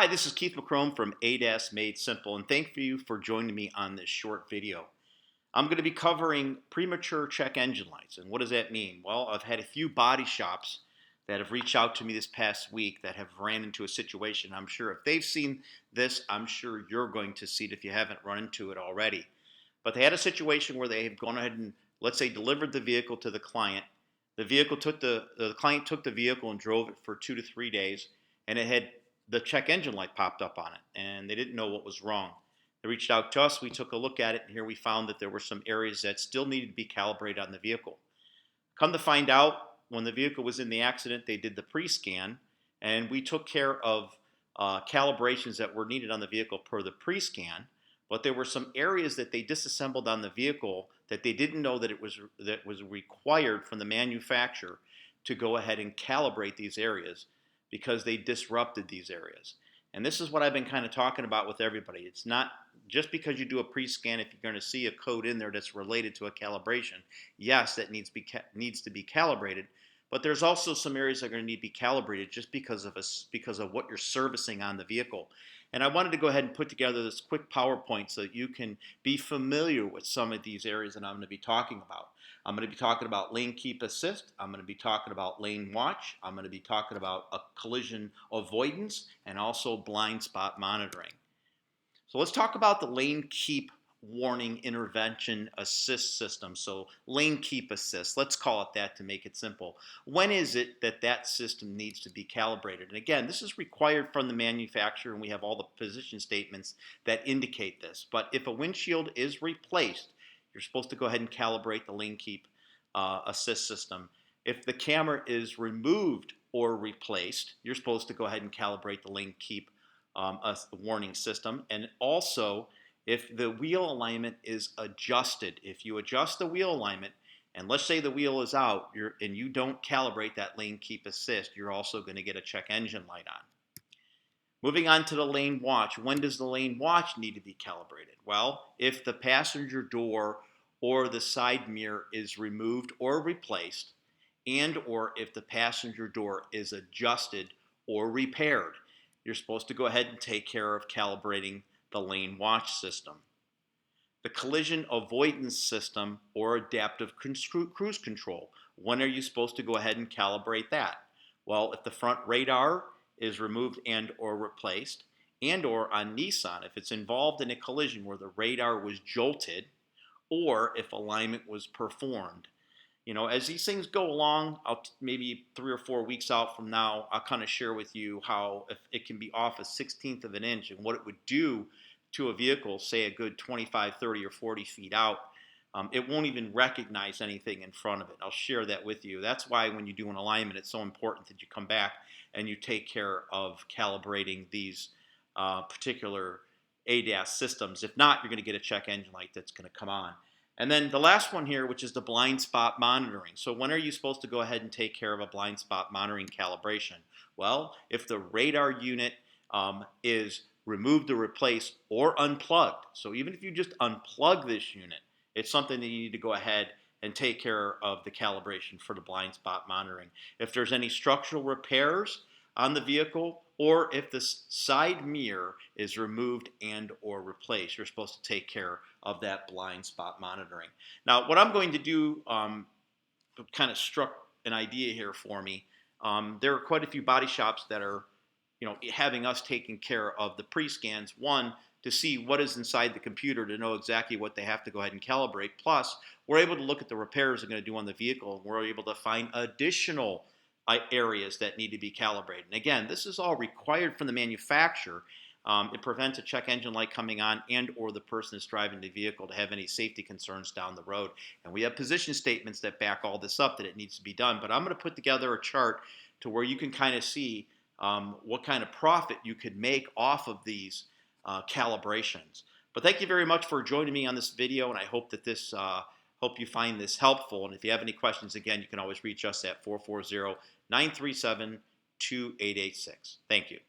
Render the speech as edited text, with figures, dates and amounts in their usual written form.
Hi, this is Keith McCrone from ADAS Made Simple, and thank you for joining me on this short video. I'm going to be covering premature check engine lights, and what does that mean? Well, I've had a few body shops that have reached out to me this past week that have ran into a situation. I'm sure if they've seen this, I'm sure you're going to see it if you haven't run into it already. But they had a situation where they have gone ahead and, let's say, delivered the vehicle to the client. The client took the vehicle and drove it for 2 to 3 days, and it had the check engine light popped up on it, and they didn't know what was wrong. They reached out to us. We took a look at it, and here we found that there were some areas that still needed to be calibrated on the vehicle. Come to find out, when the vehicle was in the accident, they did the pre-scan, and we took care of calibrations that were needed on the vehicle per the pre-scan. But there were some areas that they disassembled on the vehicle that they didn't know that was required from the manufacturer to go ahead and calibrate these areas because they disrupted these areas. And this is what I've been kind of talking about with everybody. It's not just because you do a pre-scan if you're going to see a code in there that's related to a calibration. Yes, that needs to be calibrated, but there's also some areas that are going to need to be calibrated just because of what you're servicing on the vehicle. And I wanted to go ahead and put together this quick PowerPoint so that you can be familiar with some of these areas that I'm going to be talking about. I'm going to be talking about lane keep assist. I'm going to be talking about lane watch. I'm going to be talking about a collision avoidance and also blind spot monitoring. So let's talk about the lane keep warning intervention assist system. So lane keep assist, let's call it that to make it simple. When is it that that system needs to be calibrated? And again, this is required from the manufacturer, and we have all the position statements that indicate this. But if a windshield is replaced, you're supposed to go ahead and calibrate the lane keep assist system. If the camera is removed or replaced, you're supposed to go ahead and calibrate the lane keep warning system. And also, if the wheel alignment is adjusted, if you adjust the wheel alignment, and let's say the wheel is out and you don't calibrate that lane keep assist, you're also going to get a check engine light on. Moving on to the lane watch. When does the lane watch need to be calibrated? Well, if the passenger door or the side mirror is removed or replaced, and or if the passenger door is adjusted or repaired, you're supposed to go ahead and take care of calibrating the lane watch system. The collision avoidance system or adaptive cruise control. When are you supposed to go ahead and calibrate that? Well, if the front radar is removed and or replaced, and or on Nissan, if it's involved in a collision where the radar was jolted, or if alignment was performed. You know, as these things go along, maybe 3 or 4 weeks out from now, I'll kind of share with you how if it can be off a 1/16 of an inch and what it would do to a vehicle, say a good 25, 30, or 40 feet out. It won't even recognize anything in front of it. I'll share that with you. That's why when you do an alignment, it's so important that you come back and you take care of calibrating these particular ADAS systems. If not, you're going to get a check engine light that's going to come on. And then the last one here, which is the blind spot monitoring. So when are you supposed to go ahead and take care of a blind spot monitoring calibration? Well, if the radar unit is removed or replaced or unplugged. So even if you just unplug this unit, it's something that you need to go ahead and take care of the calibration for the blind spot monitoring. If there's any structural repairs on the vehicle, or if the side mirror is removed and or replaced, you're supposed to take care of that blind spot monitoring. Now, what I'm going to do kind of struck an idea here for me. There are quite a few body shops that are having us taking care of the pre-scans, one, to see what is inside the computer to know exactly what they have to go ahead and calibrate. Plus, we're able to look at the repairs they're going to do on the vehicle, and we're able to find additional areas that need to be calibrated. And again, this is all required from the manufacturer. It prevents a check engine light coming on and or the person that's driving the vehicle to have any safety concerns down the road. And we have position statements that back all this up that it needs to be done. But I'm going to put together a chart to where you can kind of see what kind of profit you could make off of these calibrations. But thank you very much for joining me on this video, and I hope that hope you find this helpful. And if you have any questions, again, you can always reach us at 440-937-2886. Thank you.